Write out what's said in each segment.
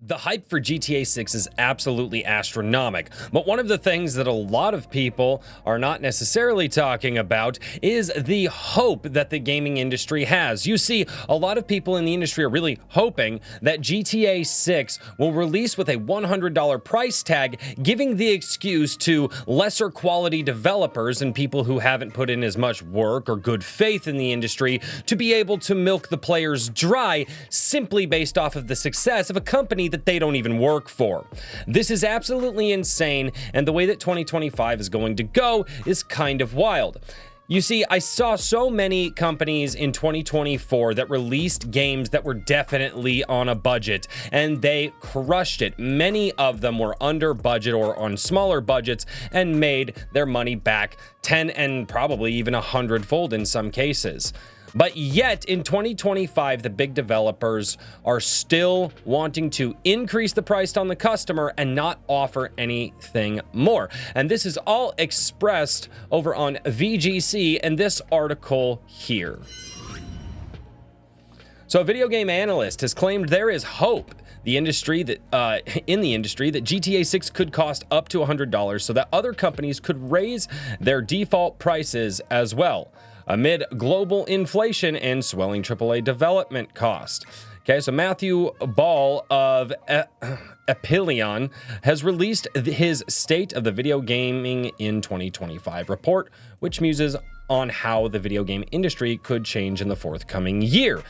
The hype for GTA 6 is absolutely astronomical, but one of the things that a lot of people are not necessarily talking about is the hope that the gaming industry has. You see, a lot of people in the industry are really hoping that GTA 6 will release with a $100 price tag, giving the excuse to lesser quality developers and people who haven't put in as much work or good faith in the industry to be able to milk the players dry simply based off of the success of a company that they don't even work for. This is absolutely insane, and the way that 2025 is going to go is kind of wild. You see, I saw so many companies in 2024 that released games that were definitely on a budget, and they crushed it. Many of them were under budget or on smaller budgets and made their money back 10 and probably even 100-fold in some cases. But yet, in 2025, the big developers are still wanting to increase the price on the customer and not offer anything more. And this is all expressed over on VGC in this article here. So a video game analyst has claimed there is hope in the industry that GTA 6 could cost up to $100 so that other companies could raise their default prices as well, amid global inflation and swelling AAA development cost. Okay, so Matthew Ball of Epilion has released his State of the Video Gaming in 2025 report, which muses on how the video game industry could change in the forthcoming year.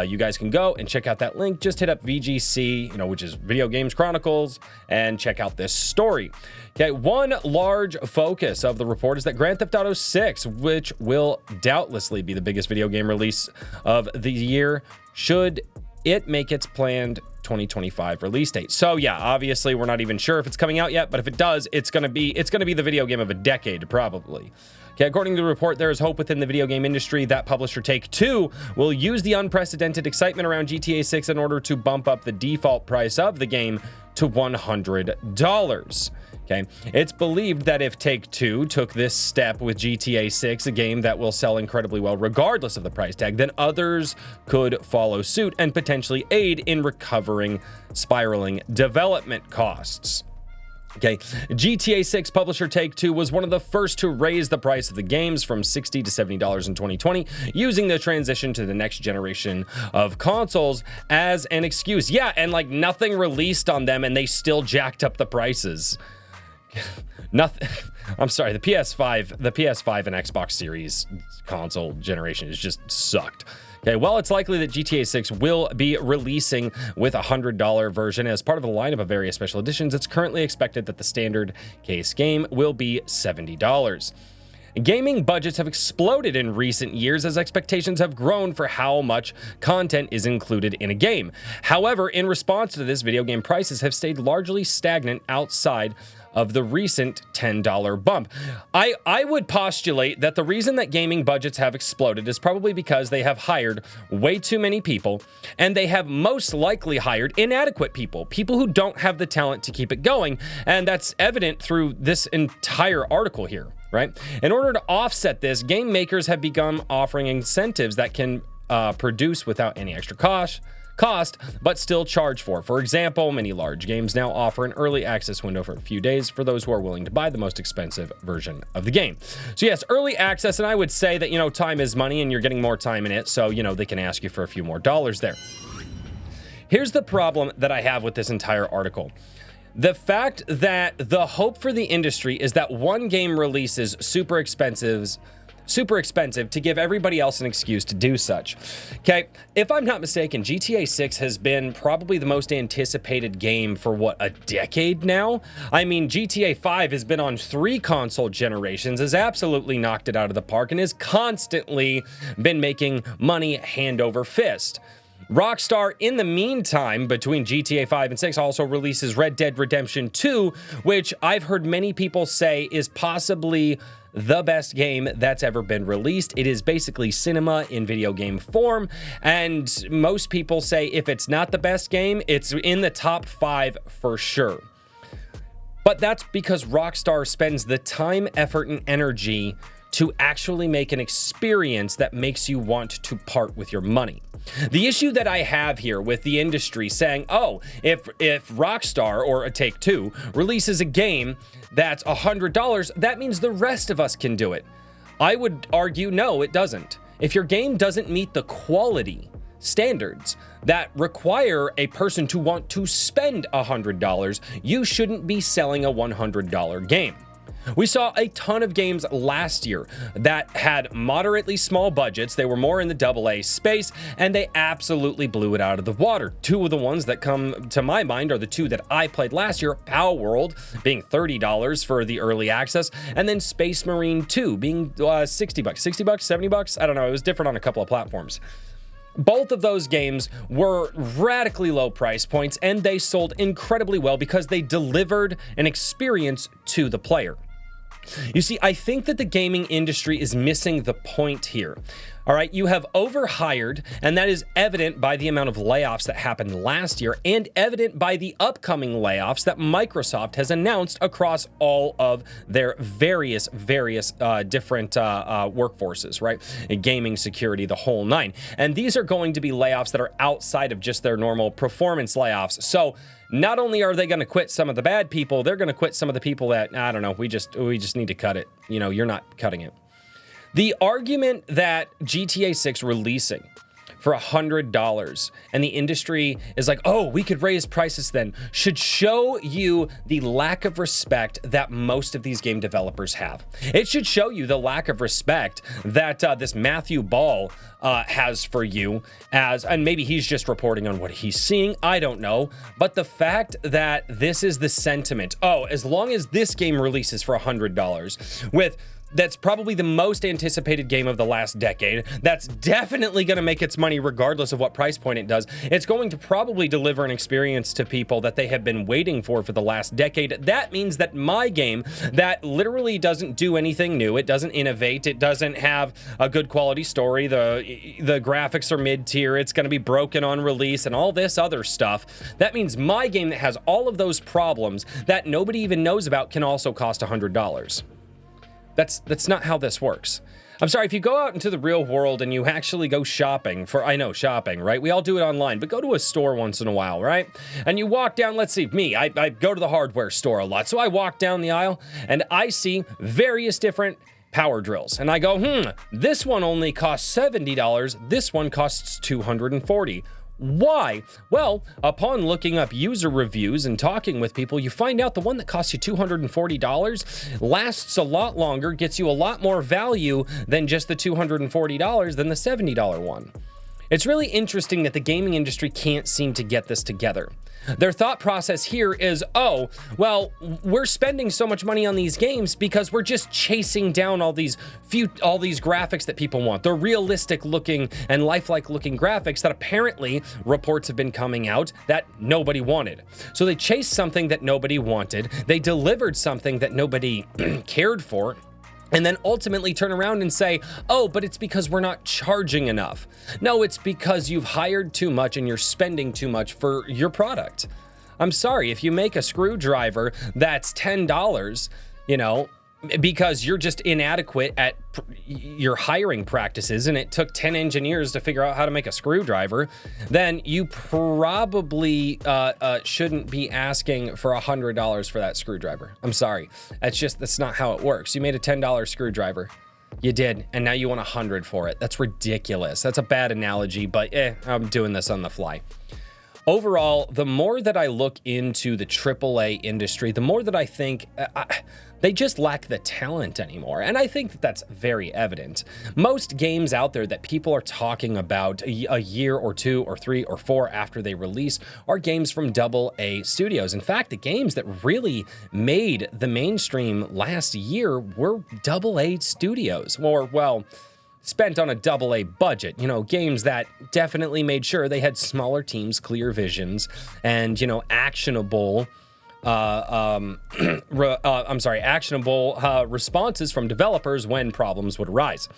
You guys can go and check out that link. Just hit up VGC, which is Video Games Chronicles, and check out this story. Okay, one large focus of the report is that Grand Theft Auto 6, which will doubtlessly be the biggest video game release of the year, should it make its planned 2025 release date. So yeah, obviously we're not even sure if it's coming out yet, but if it does, it's gonna be the video game of a decade, probably. Okay, according to the report, there is hope within the video game industry that publisher Take-Two will use the unprecedented excitement around GTA 6 in order to bump up the default price of the game to $100. Okay, it's believed that if Take-Two took this step with GTA 6, a game that will sell incredibly well regardless of the price tag, then others could follow suit and potentially aid in recovering spiraling development costs. Okay, GTA 6 publisher Take-Two was one of the first to raise the price of the games from $60 to $70 in 2020, using the transition to the next generation of consoles as an excuse. Yeah, and like nothing released on them and they still jacked up the prices. Nothing. I'm sorry, the PS5 and Xbox Series console generation has just sucked. Okay, well, it's likely that GTA 6 will be releasing with a $100 version as part of a lineup of various special editions. It's currently expected that the standard case game will be $70. Gaming budgets have exploded in recent years as expectations have grown for how much content is included in a game. However, in response to this, video game prices have stayed largely stagnant outside of the recent $10 bump. I would postulate that the reason that gaming budgets have exploded is probably because they have hired way too many people, and they have most likely hired inadequate people who don't have the talent to keep it going, and that's evident through this entire article here, right? In order to offset this, game makers have begun offering incentives that can produce without any extra cost, but still charge for. For example, many large games now offer an early access window for a few days for those who are willing to buy the most expensive version of the game. So yes, early access, and I would say that, time is money and you're getting more time in it, so, they can ask you for a few more dollars there. Here's the problem that I have with this entire article. The fact that the hope for the industry is that one game releases super expensive to give everybody else an excuse to do such. Okay, if I'm not mistaken, GTA 6 has been probably the most anticipated game for a decade now? I mean, GTA 5 has been on 3 console generations, has absolutely knocked it out of the park, and has constantly been making money hand over fist. Rockstar, in the meantime, between GTA 5 and 6, also releases Red Dead Redemption 2, which I've heard many people say is possibly the best game that's ever been released. It is basically cinema in video game form, and most people say if it's not the best game, it's in the top 5 for sure. But that's because Rockstar spends the time, effort, and energy to actually make an experience that makes you want to part with your money. The issue that I have here with the industry saying, oh, if Rockstar or a Take-Two releases a game that's $100, that means the rest of us can do it. I would argue, no, it doesn't. If your game doesn't meet the quality standards that require a person to want to spend $100, you shouldn't be selling a $100 game. We saw a ton of games last year that had moderately small budgets. They were more in the AA space, and they absolutely blew it out of the water. Two of the ones that come to my mind are the two that I played last year, Power World being $30 for the early access, and then Space Marine 2 being $60, $70? I don't know. It was different on a couple of platforms. Both of those games were radically low price points, and they sold incredibly well because they delivered an experience to the player. You see, I think that the gaming industry is missing the point here. All right, you have overhired, and that is evident by the amount of layoffs that happened last year and evident by the upcoming layoffs that Microsoft has announced across all of their various different workforces, right? Gaming, security, the whole nine. And these are going to be layoffs that are outside of just their normal performance layoffs. So not only are they going to quit some of the bad people, they're going to quit some of the people that, I don't know, we just need to cut it. You know, you're not cutting it. The argument that GTA 6 releasing for $100 and the industry is like, oh, we could raise prices then, should show you the lack of respect that most of these game developers have. It should show you the lack of respect that this Matthew Ball has for you, and maybe he's just reporting on what he's seeing, I don't know, but the fact that this is the sentiment, oh, as long as this game releases for $100 that's probably the most anticipated game of the last decade. That's definitely going to make its money regardless of what price point it does. It's going to probably deliver an experience to people that they have been waiting for the last decade. That means that my game that literally doesn't do anything new, it doesn't innovate, it doesn't have a good quality story, the graphics are mid-tier, it's going to be broken on release and all this other stuff. That means my game that has all of those problems that nobody even knows about can also cost $100. That's not how this works. I'm sorry, if you go out into the real world and you actually go shopping I know, shopping, right? We all do it online, but go to a store once in a while, right? And you walk down, let's see, I go to the hardware store a lot. So I walk down the aisle and I see various different power drills. And I go, this one only costs $70. This one costs $240. Why? Well, upon looking up user reviews and talking with people, you find out the one that costs you $240 lasts a lot longer, gets you a lot more value than just the $240 than the $70 one. It's really interesting that the gaming industry can't seem to get this together. Their thought process here is, oh, well, we're spending so much money on these games because we're just chasing down all these graphics that people want. They're realistic looking and lifelike looking graphics that apparently reports have been coming out that nobody wanted. So they chased something that nobody wanted. They delivered something that nobody cared for. And then ultimately turn around and say, oh, but it's because we're not charging enough. No, it's because you've hired too much and you're spending too much for your product. I'm sorry, if you make a screwdriver that's $10, because you're just inadequate at your hiring practices and it took 10 engineers to figure out how to make a screwdriver, then you probably shouldn't be asking for $100 for that screwdriver. I'm sorry. That's not how it works. You made a $10 screwdriver. You did, and now you want $100 for it. That's ridiculous. That's a bad analogy, but I'm doing this on the fly. Overall, the more that I look into the AAA industry, the more that I think they just lack the talent anymore. And I think that that's very evident. Most games out there that people are talking about a year or two or three or four after they release are games from AA studios. In fact, the games that really made the mainstream last year were AA studios, or, well, spent on a AA budget, games that definitely made sure they had smaller teams, clear visions, and, actionable responses from developers when problems would arise.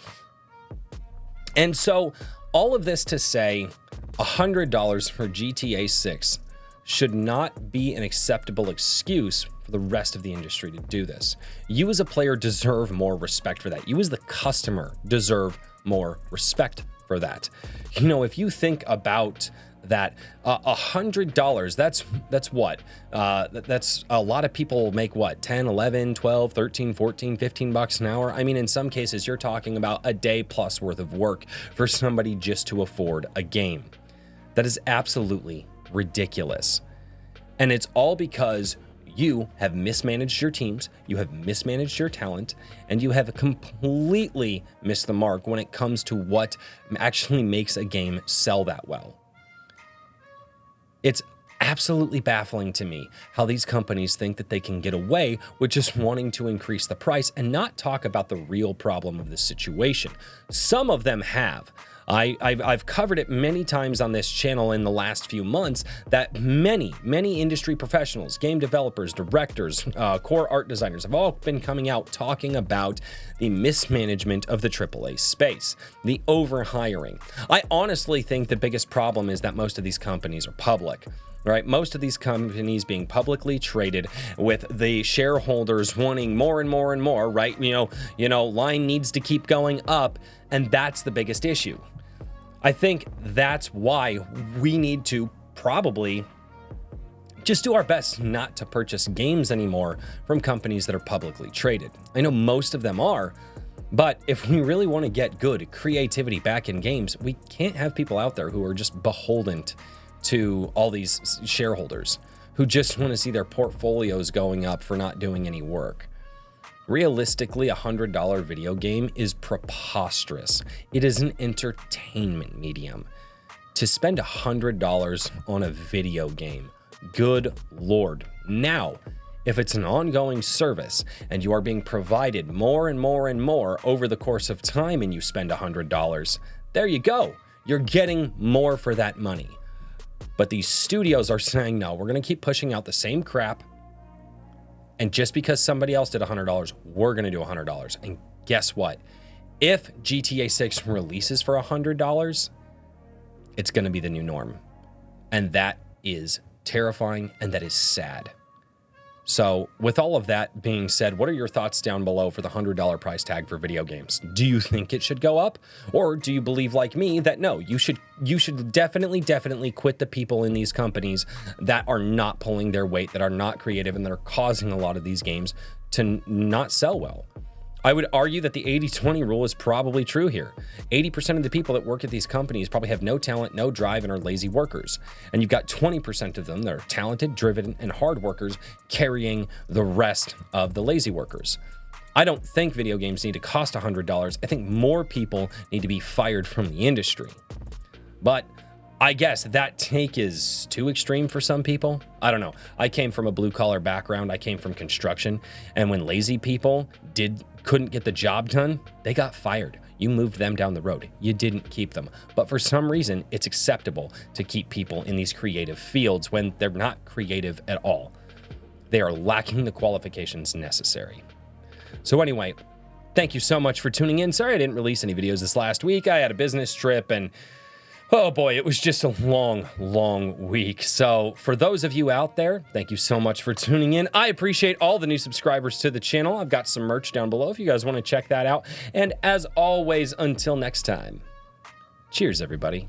And so all of this to say $100 for GTA 6 should not be an acceptable excuse for the rest of the industry to do this. You as a player deserve more respect for that. You as the customer deserve more respect for that. You know, if you think about that, $100, that's what? That's a lot of people make what, 10, 11, 12, 13, 14, 15 bucks an hour. I mean, in some cases, you're talking about a day plus worth of work for somebody just to afford a game. That is absolutely ridiculous. And it's all because you have mismanaged your teams, you have mismanaged your talent, and you have completely missed the mark when it comes to what actually makes a game sell that well. It's absolutely baffling to me how these companies think that they can get away with just wanting to increase the price and not talk about the real problem of the situation. Some of them have. I've covered it many times on this channel in the last few months that many industry professionals, game developers, directors, core art designers have all been coming out talking about the mismanagement of the AAA space, the overhiring. I honestly think the biggest problem is that most of these companies are public. Right, most of these companies being publicly traded with the shareholders wanting more and more and more, right? You know, line needs to keep going up, and that's the biggest issue. I think that's why we need to probably just do our best not to purchase games anymore from companies that are publicly traded. I know most of them are, but if we really want to get good creativity back in games, we can't have people out there who are just beholden to all these shareholders who just want to see their portfolios going up for not doing any work. Realistically, a $100 video game is preposterous. It is an entertainment medium. To spend $100 on a video game, good Lord. Now, if it's an ongoing service and you are being provided more and more and more over the course of time and you spend $100, there you go. You're getting more for that money. But these studios are saying, no, we're going to keep pushing out the same crap. And just because somebody else did $100, we're going to do $100. And guess what? If GTA 6 releases for $100, it's going to be the new norm. And that is terrifying and that is sad. So with all of that being said, what are your thoughts down below for the $100 price tag for video games? Do you think it should go up? Or do you believe like me that no, you should definitely quit the people in these companies that are not pulling their weight, that are not creative, and that are causing a lot of these games to not sell well? I would argue that the 80-20 rule is probably true here. 80% of the people that work at these companies probably have no talent, no drive, and are lazy workers. And you've got 20% of them that are talented, driven, and hard workers carrying the rest of the lazy workers. I don't think video games need to cost $100. I think more people need to be fired from the industry. But I guess that take is too extreme for some people. I don't know. I came from a blue-collar background. I came from construction. And when lazy people couldn't get the job done, they got fired. You moved them down the road. You didn't keep them. But for some reason, it's acceptable to keep people in these creative fields when they're not creative at all. They are lacking the qualifications necessary. So anyway, thank you so much for tuning in. Sorry I didn't release any videos this last week. I had a business trip and oh boy, it was just a long week. So for those of you out there, thank you so much for tuning in. I appreciate all the new subscribers to the channel. I've got some merch down below if you guys want to check that out. And as always, until next time, cheers everybody.